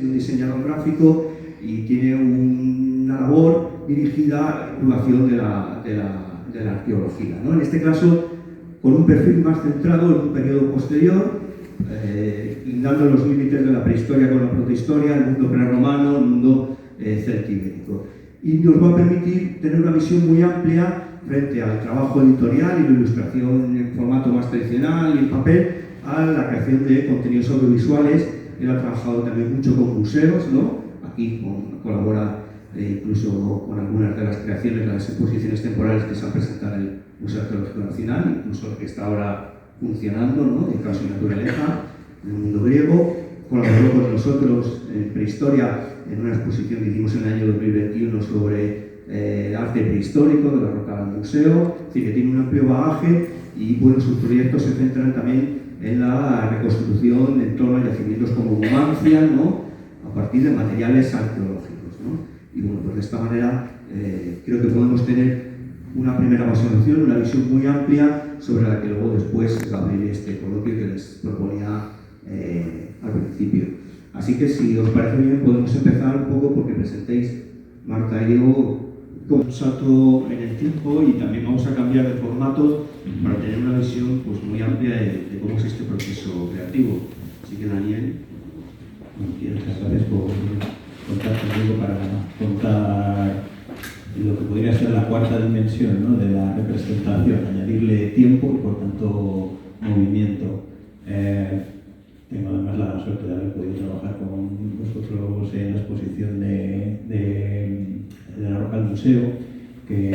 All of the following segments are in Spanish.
un diseñador gráfico y tiene una labor dirigida a la divulgación de la arqueología, ¿no? En este caso, con un perfil más centrado en un periodo posterior, lindando los límites de la prehistoria con la protohistoria, el mundo prerromano, el mundo celtibérico. Y nos va a permitir tener una visión muy amplia frente al trabajo editorial y la ilustración en formato más tradicional y en papel, a la creación de contenidos audiovisuales. Él ha trabajado también mucho con museos, ¿no? Aquí colabora incluso con algunas de las creaciones, las exposiciones temporales que se han presentado en el Museo Arqueológico Nacional, incluso el que está ahora funcionando, ¿no? De Caos y Naturaleza, en el mundo griego. Colaboró con nosotros en prehistoria en una exposición que hicimos en el año 2021 sobre arte prehistórico de la roca del museo. Es decir, que tiene un amplio bagaje y bueno, sus proyectos se centran también en la reconstrucción en torno a yacimientos como Numancia, ¿no? A partir de materiales arqueológicos, ¿no? Y bueno, pues de esta manera creo que podemos tener una primera observación, una visión muy amplia sobre la que luego después se va a abrir este coloquio que les proponía al principio. Así que si os parece bien podemos empezar un poco porque presentéis, Marta y Diego, con un salto en el tiempo y también vamos a cambiar de formato para tener una visión pues, muy amplia de cómo es este proceso creativo. Así que Daniel, cuando quieras, gracias por contar conmigo para contar lo que podría ser la cuarta dimensión, ¿no? De la representación, añadirle tiempo y por tanto movimiento. Tengo además la suerte de haber podido trabajar con vosotros en la exposición de la roca al museo, que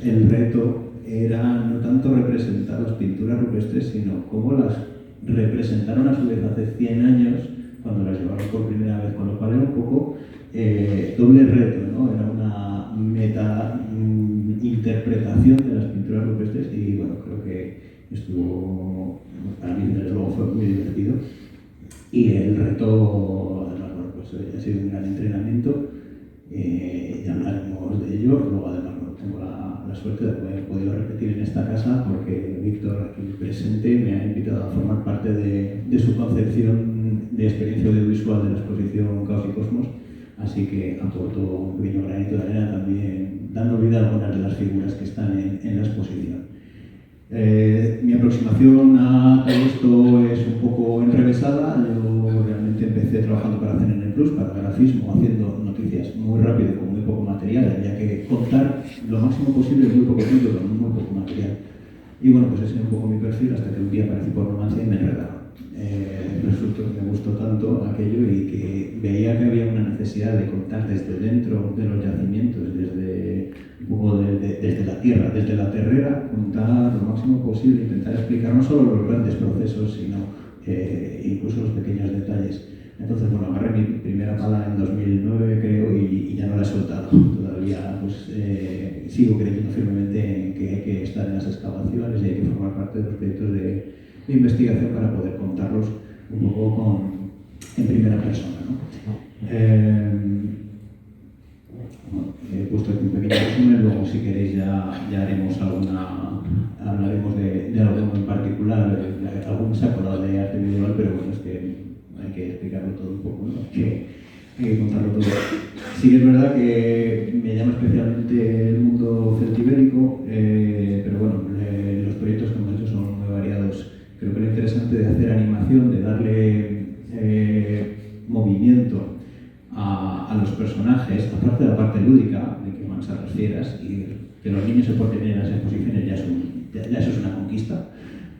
el reto era no tanto representar las pinturas rupestres, sino cómo las representaron a su vez hace 100 años, cuando las llevaron por primera vez, con lo cual era un poco doble reto, ¿no? Era una meta interpretación de las pinturas rupestres y bueno, creo que estuvo, para mí desde luego fue muy divertido y el reto, además, bueno, pues ha sido un gran entrenamiento. Ya hablaremos de ello. Luego además tengo la suerte de haber podido repetir en esta casa porque Víctor, aquí presente, me ha invitado a formar parte de su concepción de experiencia audiovisual de la exposición Caos y Cosmos, así que aporto un pequeño granito de arena también, dando vida a algunas de las figuras que están en la exposición. Mi aproximación a todo esto es un poco enrevesada. Yo realmente empecé trabajando para CNN Plus, para grafismo, haciendo noticias muy rápido, con muy poco material. Había que contar lo máximo posible en muy poco tiempo, con muy poco material. Y bueno, pues ese es un poco mi perfil hasta que un día aparecí por Numancia y me enredaron. Resultó que me gustó tanto aquello y que veía que había una necesidad de contar desde dentro de los yacimientos, desde la tierra, desde la terrera, contar lo máximo posible, intentar explicar no solo los grandes procesos, sino incluso los pequeños detalles. Entonces, bueno, agarré mi primera pala en 2009, creo, y ya no la he soltado. Todavía pues, sigo creyendo firmemente en que hay que estar en las excavaciones y hay que formar parte de los proyectos de investigación para poder contarlos un poco en primera persona, ¿no? He puesto aquí un pequeño resumen, luego si queréis ya haremos hablaremos de algo en particular, algún se ha colado de arte medieval, pero bueno, es que hay que explicarlo todo un poco, ¿no? Hay que contarlo todo. Sí que es verdad que me llama especialmente el mundo celtibérico, pero bueno, los proyectos que hemos hecho son muy variados. Creo que lo interesante de hacer animación, de darle movimiento a los personajes, aparte de la parte lúdica, de que manchar las fieras y que los niños se porten bien en las exposiciones, ya eso es una conquista.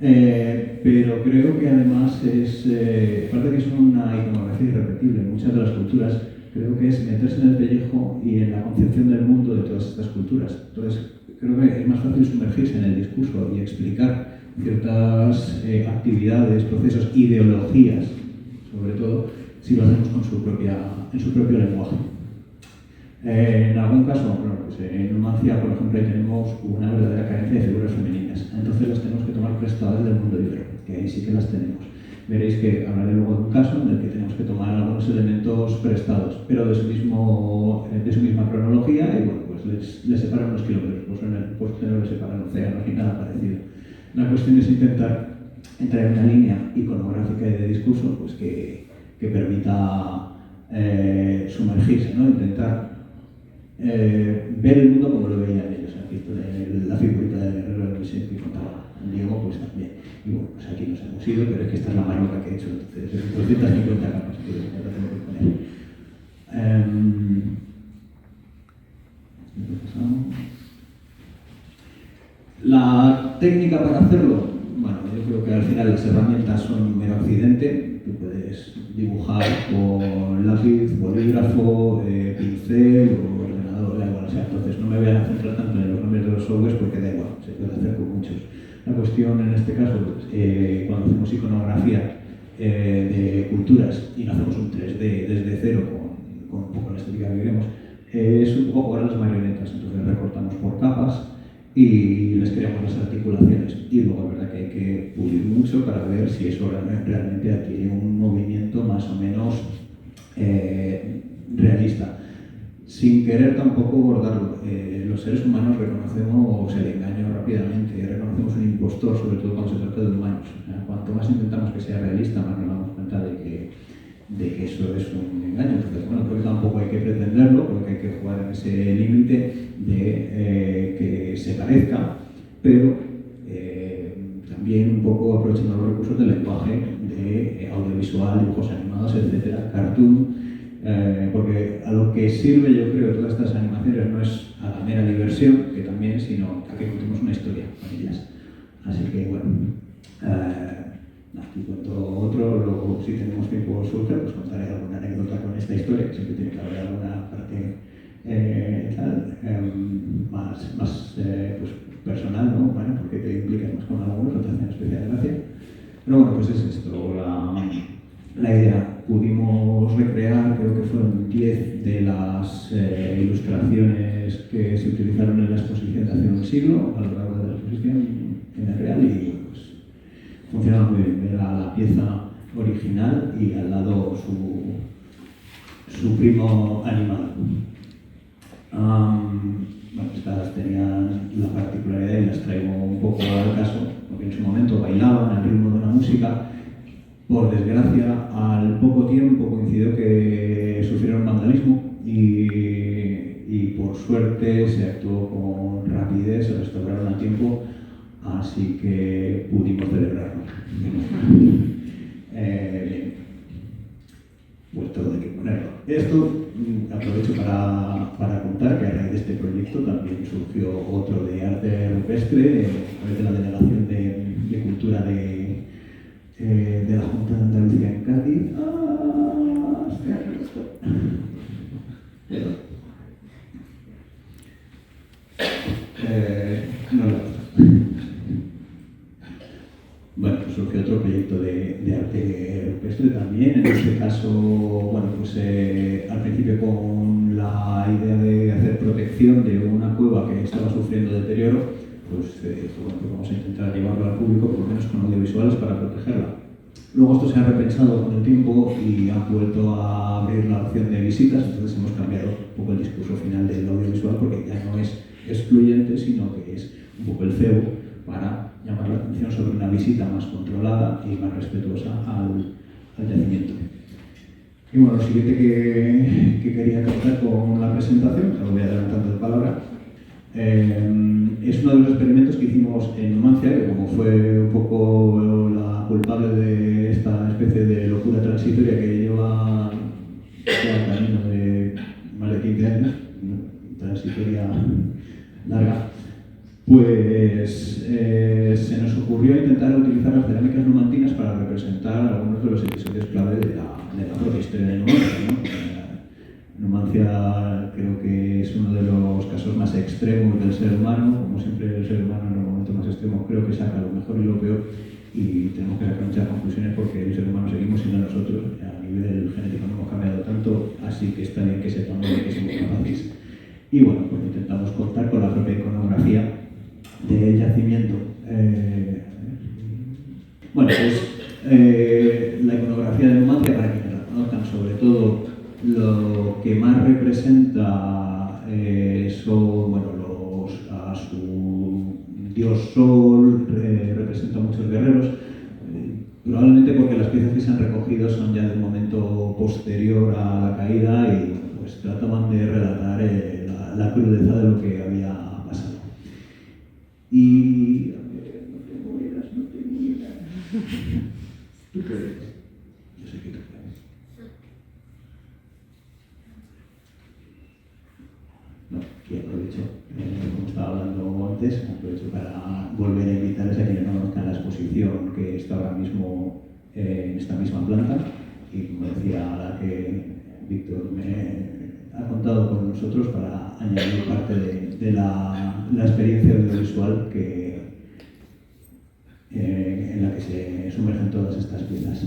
Pero creo que además aparte de que es una iconografía irrepetible en muchas de las culturas, creo que es meterse en el pellejo y en la concepción del mundo de todas estas culturas. Entonces, creo que es más fácil sumergirse en el discurso y explicar ciertas actividades, procesos, ideologías, sobre todo, si lo hacemos en su propio lenguaje. En algún caso, bueno, pues en Numancia, por ejemplo, tenemos una verdadera carencia de figuras femeninas. Entonces las tenemos que tomar prestadas del mundo ibero, que ahí sí que las tenemos. Veréis que hablaré luego de un caso en el que tenemos que tomar algunos elementos prestados, pero de su misma cronología, y bueno, pues les separan unos kilómetros, pues no les separan océanos ni nada parecido. La cuestión es intentar entrar en una línea iconográfica y de discurso pues que que permita sumergirse, ¿no? Intentar ver el mundo como lo veían ellos. Aquí la figurita de Guerrero que contaba Diego, pues también. Y bueno, pues aquí nos hemos ido, pero es que esta es la maroca que he hecho, entonces 250 capas que la tengo que poner. La técnica para hacerlo, bueno, yo creo que al final las herramientas son un mero accidente. Tú puedes dibujar con lápiz, bolígrafo, pincel o ordenador, da igual. O sea, entonces no me voy a centrar tanto en los nombres de los softwares porque da igual, se puede hacer con muchos. La cuestión en este caso, cuando hacemos iconografía de culturas y no hacemos un 3D desde cero con un poco la estética que queremos, es un poco jugar a las marionetas. Entonces recortamos por capas y les creamos las articulaciones. Y luego es verdad que hay que pulir mucho para ver si eso realmente adquiere un movimiento más o menos realista. Sin querer tampoco bordarlo. Los seres humanos reconocemos el engaño rápidamente, reconocemos un impostor, sobre todo cuando se trata de humanos. Cuanto más intentamos que sea realista, más nos damos cuenta de que eso es un engaño. Entonces, bueno, creo que tampoco hay que pretenderlo, creo que hay que jugar en ese límite de que se parezca, pero también un poco aprovechando los recursos del lenguaje, de audiovisual, dibujos animados, etcétera, cartoon, porque a lo que sirve, yo creo, todas estas animaciones no es a la mera diversión, que también, sino a que contemos una historia con ellas. Así que, bueno, aquí cuento otro, luego si tenemos tiempo surge, pues contaré alguna anécdota con esta historia, que siempre tiene que haber alguna parte más pues, personal, ¿no? Bueno, porque te implicas más con algunos, otros hacen especial gracia. Pero bueno, pues es esto, la idea. Pudimos recrear, creo que fueron 10 de las ilustraciones que se utilizaron en la exposición de hace un siglo, a lo largo de la exposición en el Real, y pues funcionaba muy bien. Era la pieza original y al lado su primo animal. Bueno, estas tenían la particularidad y las traigo un poco al caso, porque en su momento bailaban al ritmo de una música. Por desgracia, al poco tiempo coincidió que sufrieron vandalismo y por suerte se actuó con rapidez, se restauraron a tiempo, así que pudimos celebrarlo. Pues todo hay que ponerlo. Esto aprovecho para contar que a raíz de este proyecto también surgió otro de arte rupestre, a través de la Delegación de Cultura de la Junta de Andalucía en Cádiz. Bueno, pues surgió otro proyecto de arte rupestre también, en este caso, bueno, pues al principio con la idea de hacer protección de una cueva que estaba sufriendo deterioro, pues bueno, pues vamos a intentar llevarlo al público, por lo menos con audiovisuales, para protegerla. Luego esto se ha repensado con el tiempo y ha vuelto a abrir la opción de visitas, entonces hemos cambiado un poco el discurso final del audiovisual, porque ya no es excluyente, sino que es un poco el cebo para llamar la atención sobre una visita más controlada y más respetuosa al yacimiento. Y bueno, lo siguiente que quería contar con la presentación, que lo voy adelantando de palabra, es uno de los experimentos que hicimos en Numancia, que como fue un poco la culpable de esta especie de locura transitoria que lleva ya camino de más de 15 años, transitoria larga, pues se nos ocurrió intentar utilizar las cerámicas numantinas para representar algunos de los episodios clave de la propia historia de Numancia, ¿no? Numancia creo que es uno de los casos más extremos del ser humano. Como siempre, el ser humano en los momentos más extremos creo que saca lo mejor y lo peor, y tenemos que sacar muchas conclusiones porque el ser humano seguimos siendo nosotros. A nivel genético no hemos cambiado tanto, así que está bien que sepamos de que somos capaces. Y bueno, pues intentamos contar con la propia iconografía del yacimiento. Bueno, pues la iconografía de Numancia, para quienes la conozcan, sobre todo lo que más representa son, bueno, a su dios Sol, representa a muchos guerreros, probablemente porque las piezas que se han recogido son ya de un momento posterior a la caída y pues trataban de relatar la crudeza de lo que había pasado. Y... no te mueras. Tú puedes. Yo sé que tú puedes. No, y aprovecho, como estaba hablando antes, aprovecho para volver a invitarles a quienes no conozcan la exposición que está ahora mismo en esta misma planta. Y como decía la que Víctor me ha contado con nosotros para añadir parte de la experiencia audiovisual en la que se sumergen todas estas piezas.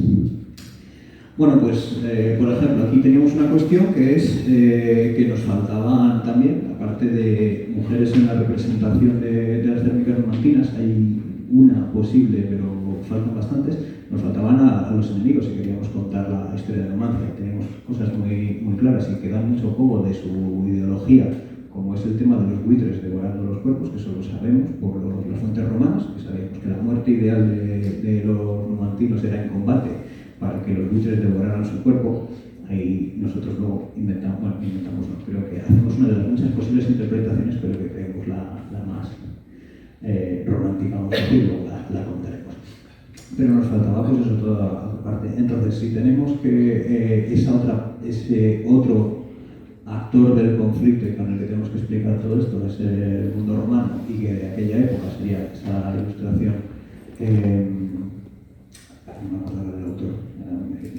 Bueno, pues, por ejemplo, aquí teníamos una cuestión que es que nos faltaban también, aparte de mujeres en la representación de las cérvicas numantinas, hay una posible, pero faltan bastantes, nos faltaban a los enemigos y queríamos contar la historia de Numancia. Tenemos cosas muy, muy claras y que dan mucho juego de su ideología, como es el tema de los buitres devorando los cuerpos, que eso lo sabemos por las fuentes romanas, que sabíamos que la muerte ideal de los numantinos era en combate, para que los buitres devoraran su cuerpo. Ahí nosotros luego inventamos, no, creo que hacemos una de las muchas posibles interpretaciones, pero que creemos la más romántica, vamos a decir, luego la contaremos. Pero nos faltaba pues eso, toda la parte. Entonces, si tenemos que ese otro actor del conflicto y con el que tenemos que explicar todo esto es el mundo romano, y que de aquella época sería esa ilustración, no me acuerdo del autor,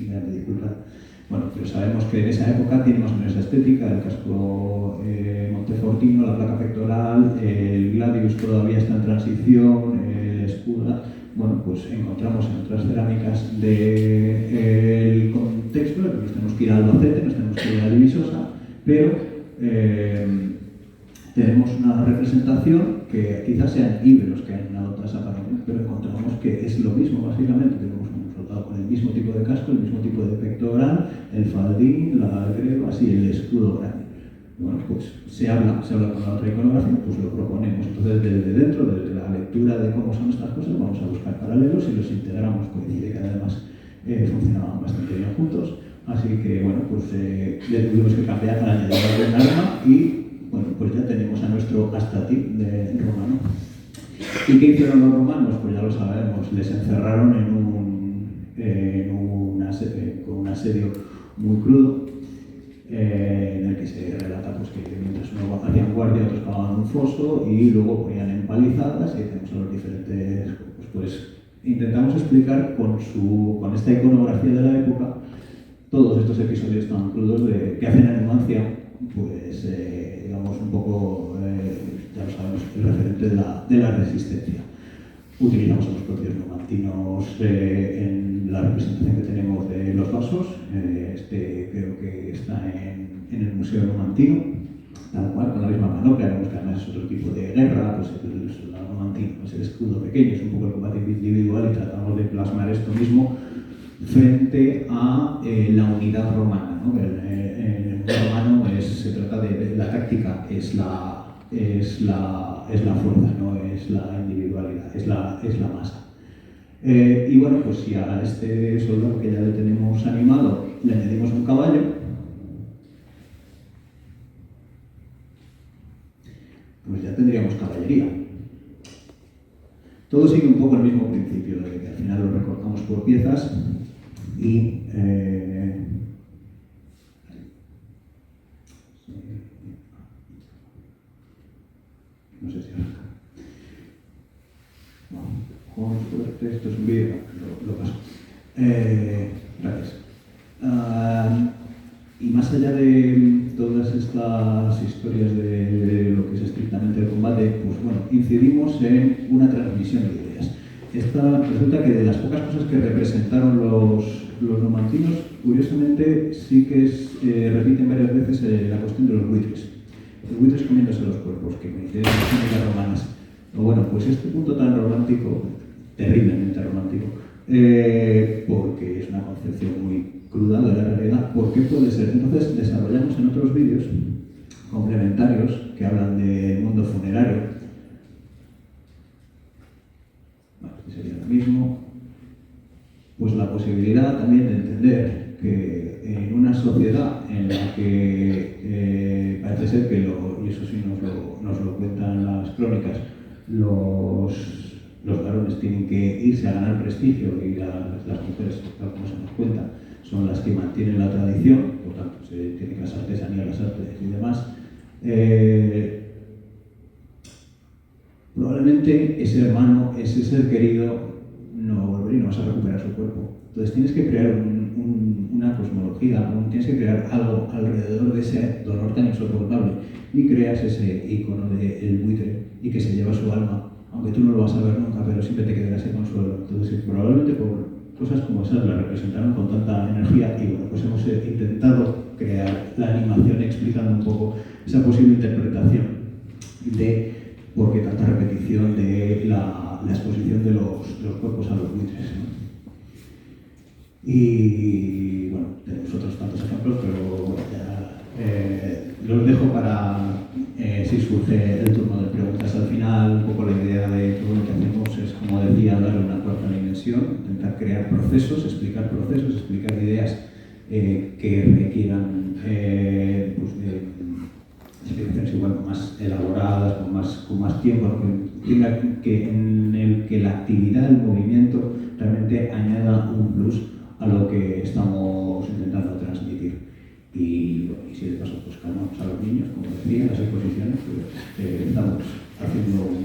me disculpa. Bueno, pero sabemos que en esa época tiene más o menos esa estética, el casco montefortino, la placa pectoral, el gladius todavía está en transición, el escudo. Bueno, pues encontramos en otras cerámicas del contexto, nos tenemos que ir a Albacete, nos tenemos que ir a Divisosa, pero tenemos una representación que quizás sean íberos que han adoptado esa paradigma, pero encontramos que es lo mismo, básicamente. Tenemos un soldado con el mismo tipo de casco, el mismo tipo de pectoral, el faldín, la greba y el escudo grande. Bueno, pues se habla con la otra iconografía, pues lo proponemos. Entonces, desde dentro, desde la lectura de cómo son estas cosas, vamos a buscar paralelos y los integramos. Coincide que además funcionaban bastante bien juntos. Así que, bueno, pues le tuvimos que cambiar para añadir un arma y, bueno, pues ya tenemos a nuestro Astatí de romano. ¿Y qué hicieron los romanos? Pues ya lo sabemos, les encerraron con un asedio muy crudo, en el que se relata pues, que mientras unos hacían guardia, otros cavaban un foso y luego ponían empalizadas y tenemos a los diferentes grupos. Pues intentamos explicar con esta iconografía de la época todos estos episodios tan crudos que hacen a Numancia, pues digamos un poco, ya lo sabemos, el referente de la resistencia. Utilizamos a los propios numantinos en la representación que tenemos de los vasos. Creo que está en el Museo Numantino, tal cual, con la misma manopla. Vemos que además es otro tipo de guerra, pues el numantino, pues el escudo pequeño, es un poco el combate individual y tratamos de plasmar esto mismo frente a la unidad romana, ¿no? En el mundo romano se trata de la táctica, es la fuerza, no es la individualidad, es la masa. Y bueno, pues si a este soldado que ya le tenemos animado le añadimos un caballo, pues ya tendríamos caballería. Todo sigue un poco el mismo principio, de que al final lo recortamos por piezas y no sé si arranca. Con suerte, esto es un vídeo, lo paso. Gracias. Y más allá de todas estas historias de lo que es estrictamente el combate, pues bueno, incidimos en una transmisión de ideas. Resulta que de las pocas cosas que representaron los numantinos, curiosamente sí que repiten varias veces la cuestión de los buitres. Los buitres comiéndose los cuerpos, que coinciden con las técnicas romanas. Pero bueno, pues este punto tan romántico, terriblemente romántico, porque es una concepción muy cruda de la realidad, ¿por qué puede ser? Entonces desarrollamos en otros vídeos complementarios que hablan del mundo funerario. Bueno, este sería lo mismo. Pues la posibilidad también de entender que en sociedad en la que parece ser que, y eso sí nos lo cuentan las crónicas, los varones tienen que irse a ganar prestigio y las mujeres, tal como se nos cuenta, son las que mantienen la tradición, por tanto, se tienen que las artesanías, las artes y demás. Probablemente ese hermano, ese ser querido, no volverá y no vas a recuperar su cuerpo. Entonces tienes que crear una cosmología, tienes que crear algo alrededor de ese dolor tan insoportable y creas ese icono del buitre y que se lleva su alma, aunque tú no lo vas a ver nunca, pero siempre te quedará ese consuelo. Entonces probablemente por cosas como esas la representaron con tanta energía y bueno, pues hemos intentado crear la animación explicando un poco esa posible interpretación de por qué tanta repetición de la exposición de los cuerpos a los buitres, ¿no? Y bueno, tenemos otros tantos ejemplos, pero bueno, ya los dejo para si surge el turno de preguntas. Al final, un poco la idea de todo lo que hacemos es, como decía, darle una cuarta dimensión, intentar crear procesos, explicar ideas que requieran pues, explicaciones igual más elaboradas, con más tiempo, en el que la actividad, el movimiento realmente añada un plus a lo que estamos intentando transmitir. Y, bueno, y si de paso pues calmamos a los niños, como decía, en las exposiciones, pues estamos haciendo un